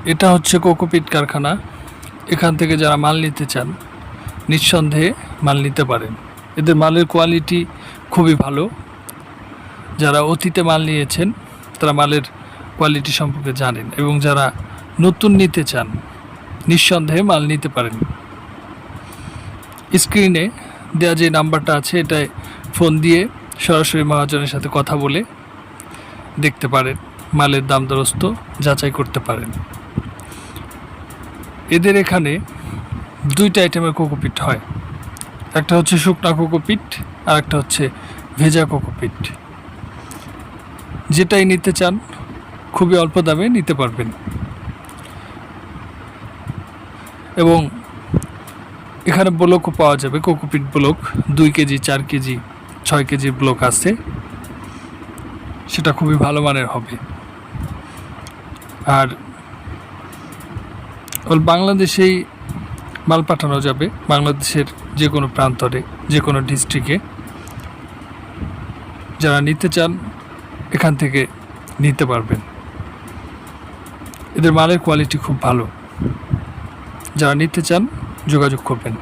এটা হচ্ছে কোকোপিট কারখানা। এখান থেকে যারা মাল নিতে চান নিঃসন্দেহে মাল নিতে পারেন। এদের মালের কোয়ালিটি খুবই ভালো। যারা অতীতে মাল নিয়েছেন তারা মালের কোয়ালিটি সম্পর্কে জানেন, এবং যারা নতুন নিতে চান নিঃসন্দেহে মাল নিতে পারেন। স্ক্রিনে দেওয়া যে নাম্বারটা আছে এটায় ফোন দিয়ে সরাসরি মহাজনের সাথে কথা বলে দেখতে পারেন, মালের দাম দরস্ত যাচাই করতে পারেন। এদের এখানে দুইটা আইটেমের কোকোপিট হয়, একটা হচ্ছে শুকনা কোকোপিট আর একটা হচ্ছে ভেজা কোকোপিট। যেটাই নিতে চান খুবই অল্প দামে নিতে পারবেন। এবং এখানে ব্লকও পাওয়া যাবে, কোকোপিট ব্লক 2 কেজি 4 কেজি 6 কেজির ব্লক আছে, সেটা খুবই ভালো মানের হবে। আর বাংলাদেশেই মাল পাঠানো যাবে, বাংলাদেশের যে কোনো প্রান্তরে যে কোনো ডিস্ট্রিক্টে। যারা নিতে চান এখান থেকে নিতে পারবেন। এদের মালের কোয়ালিটি খুব ভালো। যারা নিতে চান যোগাযোগ করবেন।